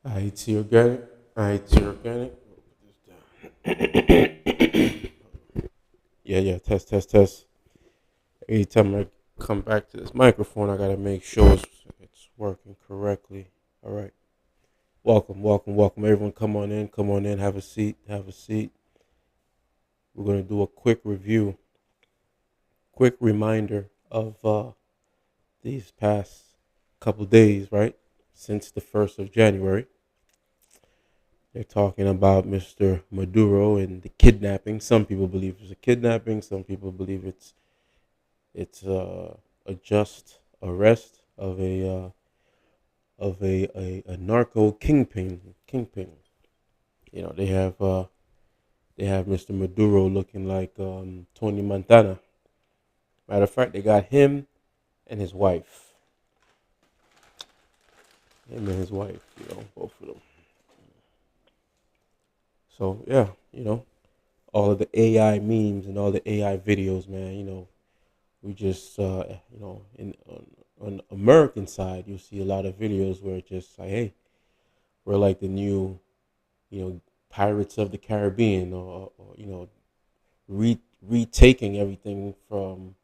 AyitiOrganic. AyitiOrganic. Yeah, yeah. Test, test, test. Anytime I come back to this microphone, I gotta make sure it's working correctly. All right. Welcome, welcome, welcome. Everyone, come on in. Come on in. Have a seat. Have a seat. We're gonna do a quick review, quick reminder of these past couple days, right? Since the 1st of January. They're talking about Mr. Maduro and the kidnapping. Some people believe it's a kidnapping. Some people believe it's a just arrest of a narco kingpin. They have Mr. Maduro looking like Tony Montana. Matter of fact, they got him and his wife. Him and his wife. Both of them. So yeah, all of the AI memes and all the AI videos, man. We just in on American side, you see a lot of videos where it's just like, hey, we're like the new, Pirates of the Caribbean, or retaking everything from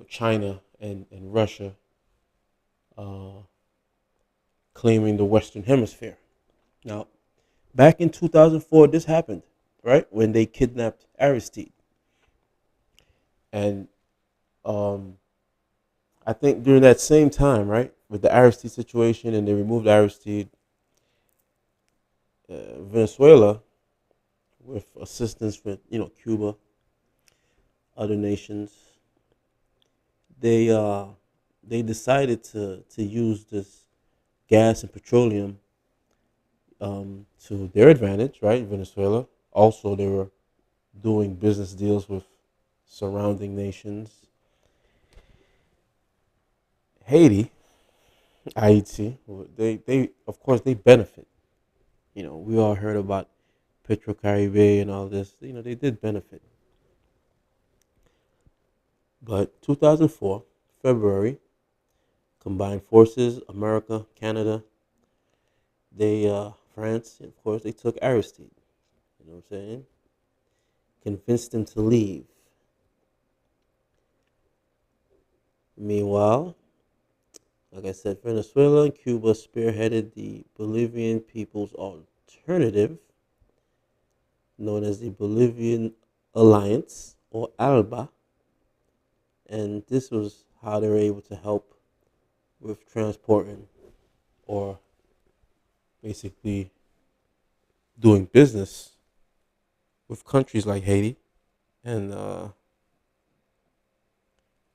China and Russia, uh, claiming the Western Hemisphere. Now, back in 2004, this happened, right, when they kidnapped Aristide, and um, I think during that same time, right, with the Aristide situation, and they removed Aristide, Venezuela, with assistance from Cuba, other nations, they uh, they decided to use this gas and petroleum to their advantage, right? Venezuela. Also, they were doing business deals with surrounding nations. Haiti, Haiti, they of course they benefit. We all heard about Petrocaribe and all this. They did benefit. But 2004, February, combined forces, America, Canada, France, of course, they took Aristide. You know what I'm saying? Convinced him to leave. Meanwhile, like I said, Venezuela and Cuba spearheaded the Bolivian People's Alternative, known as the Bolivian Alliance, or ALBA, and this was how they were able to help with transporting, or basically doing business with countries like Haiti, and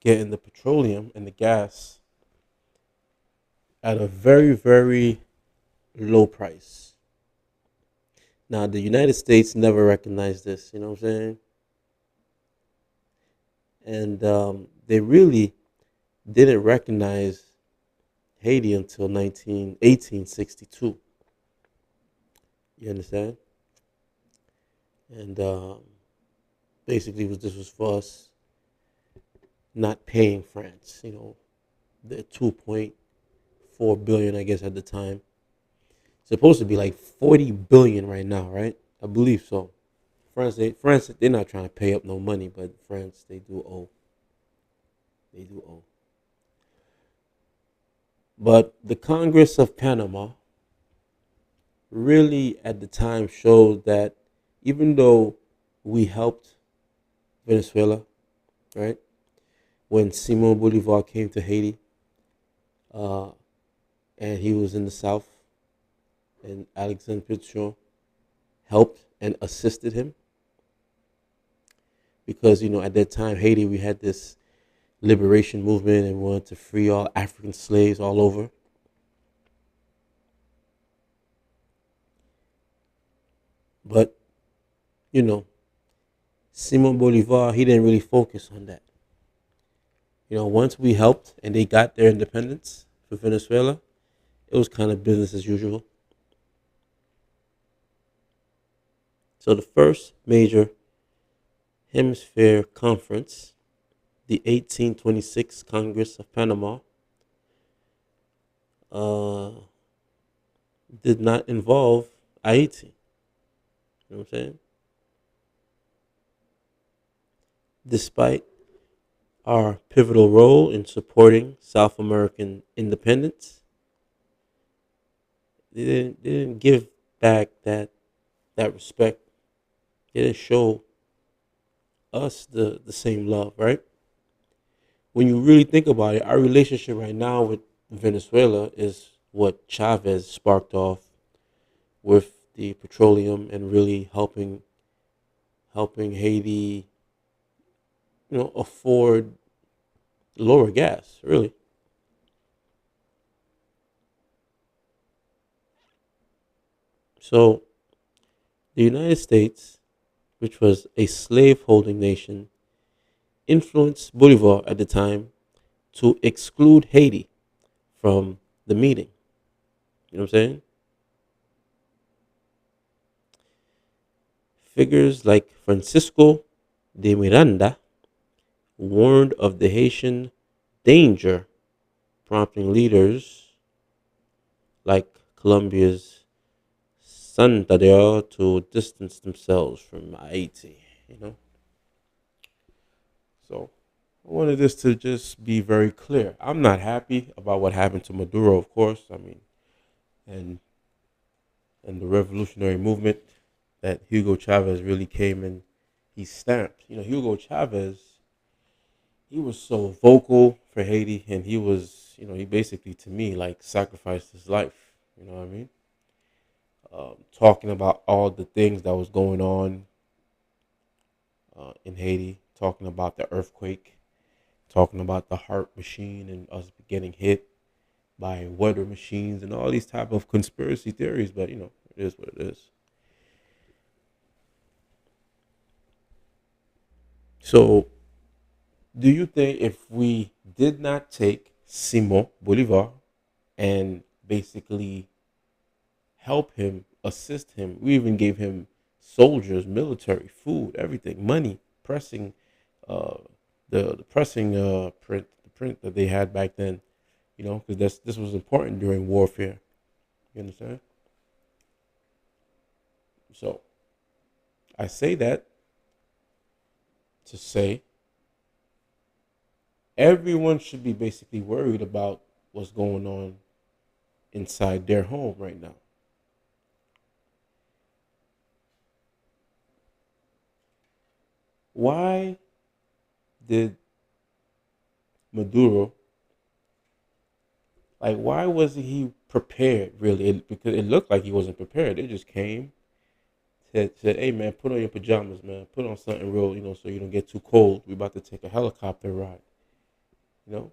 getting the petroleum and the gas at a very, very low price. Now, the United States never recognized this, you know what I'm saying? And they really didn't recognize Haiti until 1862. You understand? And basically, this was for us not paying France. The 2.4 billion, I guess, at the time. It's supposed to be like 40 billion right now, right? I believe so. France, they're not trying to pay up no money, but France, they do owe. They do owe. But the Congress of Panama really, at the time, showed that even though we helped Venezuela, right, when Simón Bolívar came to Haiti, uh, and he was in the South, and Alexandre Pichon helped and assisted him, because at that time Haiti, we had this liberation movement and wanted to free all African slaves all over. But you know, Simon Bolivar, he didn't really focus on that. Once we helped and they got their independence for Venezuela, it was kind of business as usual. So the first major hemisphere conference, the 1826 Congress of Panama, uh, did not involve Haiti. You know what I'm saying? Despite our pivotal role in supporting South American independence, they didn't give back that respect. They didn't show us the same love, right? When you really think about it, our relationship right now with Venezuela is what Chavez sparked off with the petroleum and really helping Haiti, afford lower gas, really. So the United States, which was a slaveholding nation, influenced Bolivar at the time to exclude Haiti from the meeting. You know what I'm saying? Figures like Francisco de Miranda warned of the Haitian danger, prompting leaders like Colombia's Santander to distance themselves from Haiti. You know, so I wanted this to just be very clear. I'm not happy about what happened to Maduro, of course. I mean, and and the revolutionary movement that Hugo Chavez really came and he stamped. Hugo Chavez, he was so vocal for Haiti, and he basically, to me, like sacrificed his life. You know what I mean? Talking about all the things that was going on in Haiti, talking about the earthquake, talking about the heart machine and us getting hit by weather machines and all these type of conspiracy theories. But it is what it is. So, do you think if we did not take Simon Bolivar and basically help him, assist him, we even gave him soldiers, military, food, everything, money, pressing, uh, the pressing print that they had back then, because this was important during warfare. You understand? So I say that to say everyone should be basically worried about what's going on inside their home right now. Why did Maduro, like, why wasn't he prepared really? Because it looked like he wasn't prepared. They just came, said, hey man, put on your pajamas, man. Put on something real, so you don't get too cold. We about to take a helicopter ride. You know?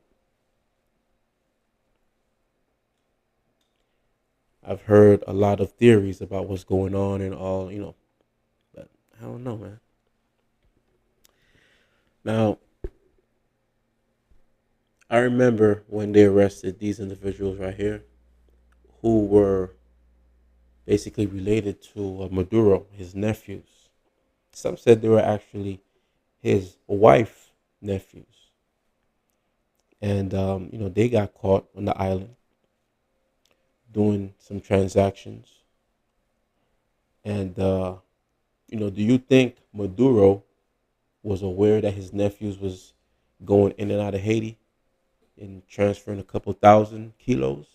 I've heard a lot of theories about what's going on and all, but I don't know, man. Now, I remember when they arrested these individuals right here who were basically related to Maduro, his nephews. Some said they were actually his wife nephews. And, they got caught on the island doing some transactions. And, do you think Maduro was aware that his nephews was going in and out of Haiti and transferring a couple thousand kilos?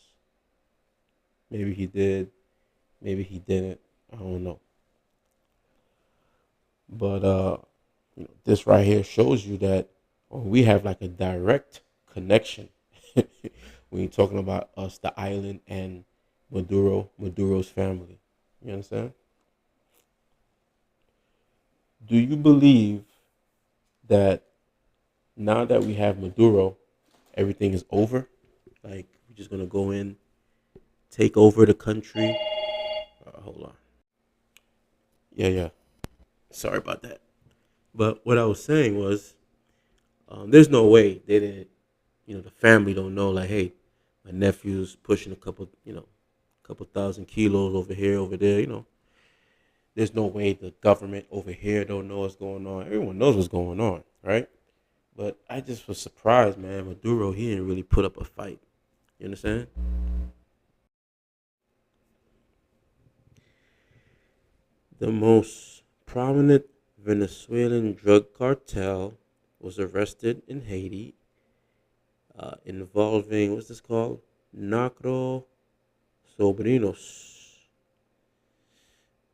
Maybe he did. Maybe he didn't. I don't know. But this right here shows you that we have like a direct connection when you're talking about us, the island, and Maduro's family. You understand? Do you believe that now that we have Maduro, everything is over? Like we're just gonna go in, take over the country? Hold on. Yeah, yeah. Sorry about that. But what I was saying was, there's no way they didn't. The family don't know. Like, hey, my nephew's pushing a couple, couple thousand kilos over here, over there. There's no way the government over here don't know what's going on. Everyone knows what's going on, right? But I just was surprised, man. Maduro, he didn't really put up a fight. You understand? The most prominent Venezuelan drug cartel was arrested in Haiti, involving, what's this called? Narco Sobrinos,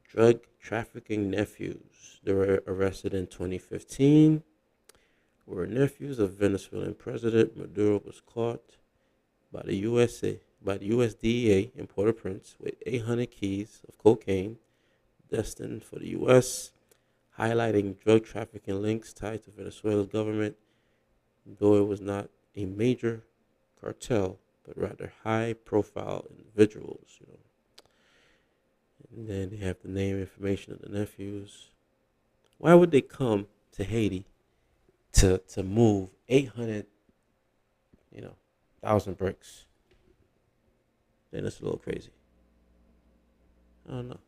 drug trafficking nephews. They were arrested in 2015. Were nephews of Venezuelan President Maduro was caught by the USDA in Port-au-Prince with 800 keys of cocaine destined for the U.S., highlighting drug trafficking links tied to Venezuela's government, though it was not a major cartel, but rather high-profile individuals. And then they have the name, information of the nephews. Why would they come to Haiti to move 800, thousand bricks? Then it's a little crazy. I don't know.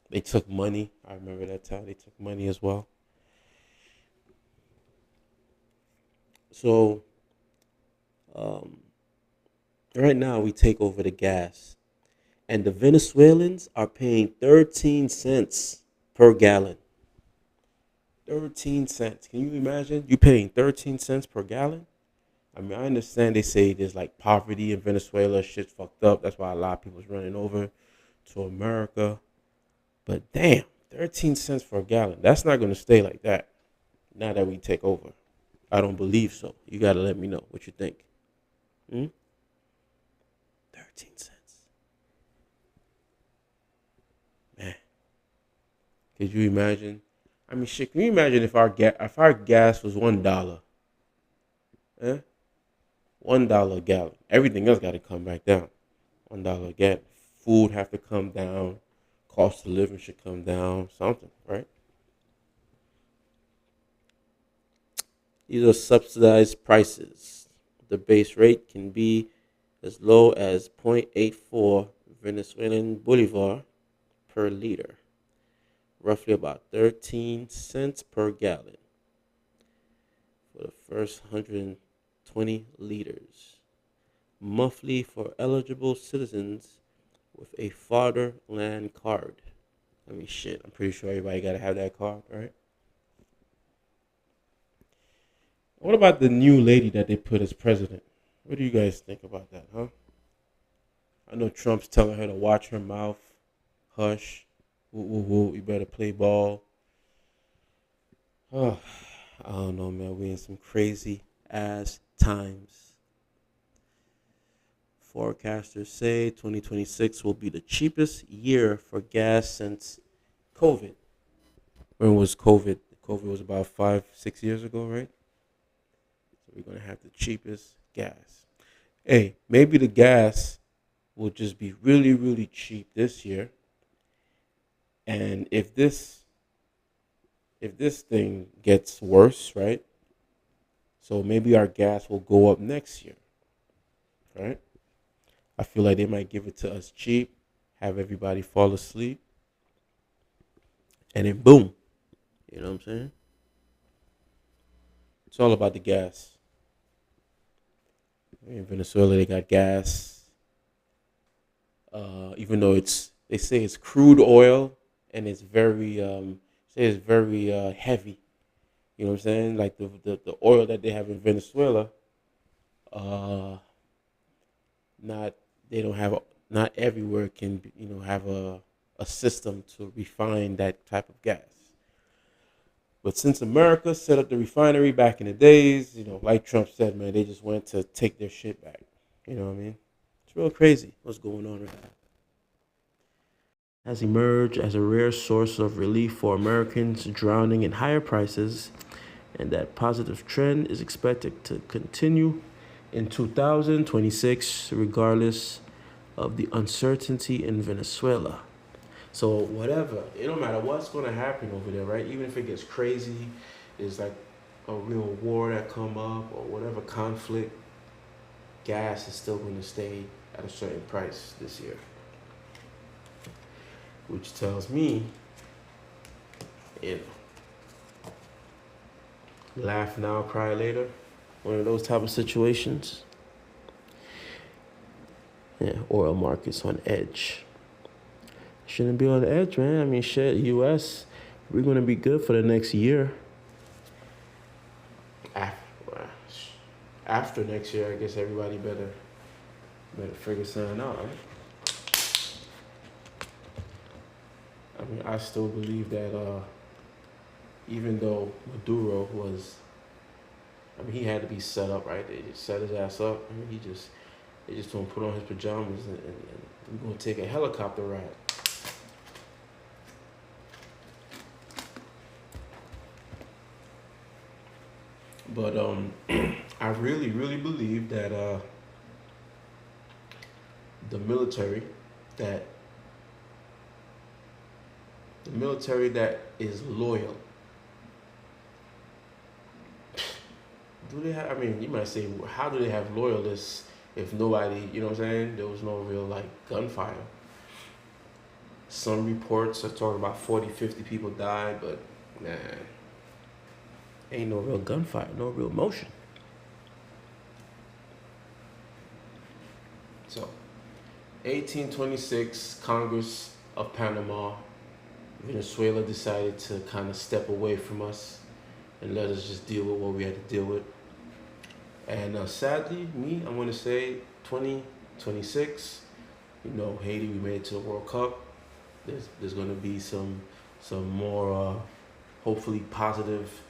They took money. I remember that time they took money as well. So um, right now we take over the gas, and the Venezuelans are paying 13 cents per gallon. 13 cents. Can you imagine? You paying 13 cents per gallon? I mean, I understand they say there's like poverty in Venezuela, shit's fucked up. That's why a lot of people's running over to America. But damn, 13 cents for a gallon. That's not going to stay like that now that we take over. I don't believe so. You got to let me know what you think. 13 cents. Man, could you imagine? I mean, shit, can you imagine if our gas was $1? Eh? $1 a gallon. Everything else got to come back down. $1 a gallon. Food have to come down. Cost of living should come down. Something, right? These are subsidized prices. The base rate can be as low as 0.84 Venezuelan Bolivar per liter, roughly about 13 cents per gallon for the first 120 liters, monthly for eligible citizens with a fatherland card. I mean, shit, I'm pretty sure everybody got to have that card, right? What about the new lady that they put as president? What do you guys think about that, huh? I know Trump's telling her to watch her mouth, hush, woo, woo, woo, you better play ball. Oh, I don't know, man. We in some crazy ass times. Forecasters say 2026 will be the cheapest year for gas since COVID. When was COVID? COVID was about 5, 6 years ago, right? So we're gonna have the cheapest gas. Hey, maybe the gas will just be really, really cheap this year. And if this thing gets worse, right? So maybe our gas will go up next year, right? I feel like they might give it to us cheap, have everybody fall asleep, and then boom. You know what I'm saying? It's all about the gas. In Venezuela, they got gas. Even though they say it's crude oil and it's very heavy. You know what I'm saying? Like the oil that they have in Venezuela, uh, not they don't have not everywhere can have a system to refine that type of gas. But since America set up the refinery back in the days, like Trump said, man, they just went to take their shit back. You know what I mean? It's real crazy what's going on right now. Has emerged as a rare source of relief for Americans drowning in higher prices, and that positive trend is expected to continue in 2026, regardless of the uncertainty in Venezuela. So whatever, it don't matter what's going to happen over there, right? Even if it gets crazy, there's like a real war that come up or whatever conflict, gas is still going to stay at a certain price this year, which tells me, you laugh now, cry later. One of those type of situations. Yeah, oil markets on edge. Shouldn't be on the edge, man. I mean, shit, U.S., we're going to be good for the next year. After next year, I guess everybody better figure something out, right? I mean, I still believe that even though Maduro was, I mean, he had to be set up, right? They just set his ass up. I mean, they just told him put on his pajamas and we're gonna take a helicopter ride. But I really, really believe that the military, that the military that is loyal. Do they have? I mean, you might say, how do they have loyalists if nobody? You know what I'm saying? There was no real like gunfire. Some reports are talking about 40, 50 people died, but man, ain't no real gunfire, no real motion. So, 1826, Congress of Panama, Venezuela decided to kind of step away from us and let us just deal with what we had to deal with. And sadly, I'm going to say 2026, you know, Haiti, we made it to the World Cup. There's going to be some more hopefully positive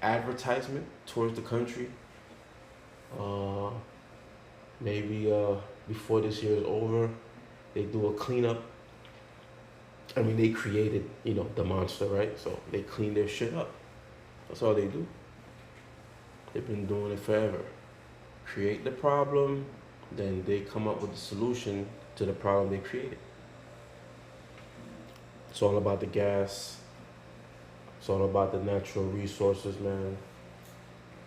advertisement towards the country. Maybe before this year is over, they do a cleanup. I mean, they created, you know, the monster, right? So they clean their shit up. That's all they do. They've been doing it forever. Create the problem, then they come up with the solution to the problem they created. It's all about the gas. It's all about the natural resources, man.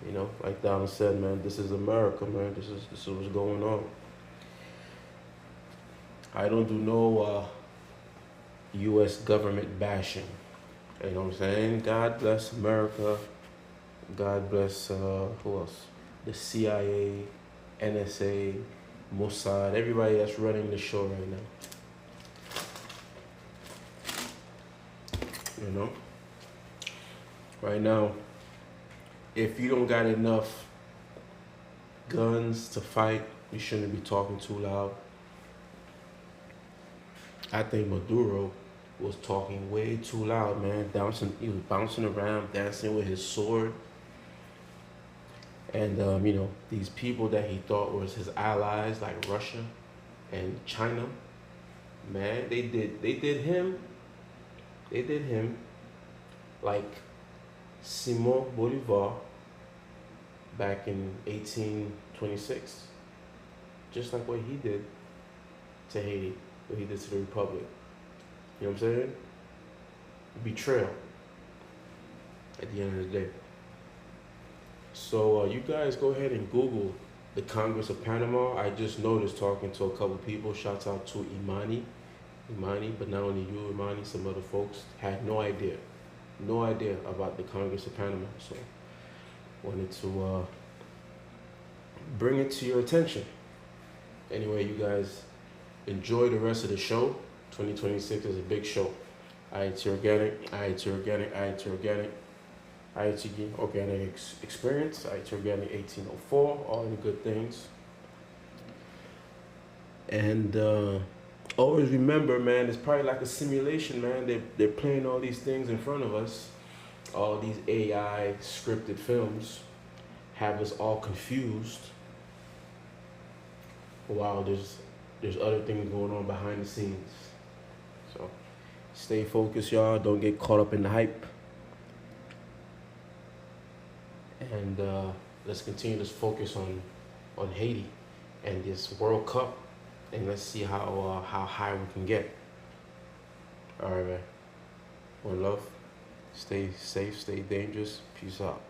You know, like Donald said, man, this is America, man. This is what's going on. I don't do no U.S. government bashing. You know what I'm saying? God bless America. God bless who else? The CIA, NSA, Mossad, everybody that's running the show right now. You know? Right now, if you don't got enough guns to fight, you shouldn't be talking too loud. I think Maduro was talking way too loud, man. He was bouncing around, dancing with his sword. And you know, these people that he thought was his allies, like Russia and China, man, they did him like Simón Bolívar back in 1826, just like what he did to Haiti, what he did to the Republic. You know what I'm saying? Betrayal at the end of the day. So you guys go ahead and Google the Congress of Panama. I just noticed talking to a couple people. Shouts out to Imani, but not only you, Imani, some other folks had no idea about the Congress of Panama. So wanted to bring it to your attention. Anyway, you guys enjoy the rest of the show. 2026 is a big show. AyitiOrganic, AyitiOrganic, AyitiOrganic, AyitiOrganic Experience, AyitiOrganic 1804, all the good things. And always remember, man, it's probably like a simulation, man. They're playing all these things in front of us. All these AI scripted films have us all confused. While there's other things going on behind the scenes. So stay focused, y'all. Don't get caught up in the hype. And let's continue to focus on Haiti and this World Cup, and let's see how high we can get. All right, man. One love. Stay safe. Stay dangerous. Peace out.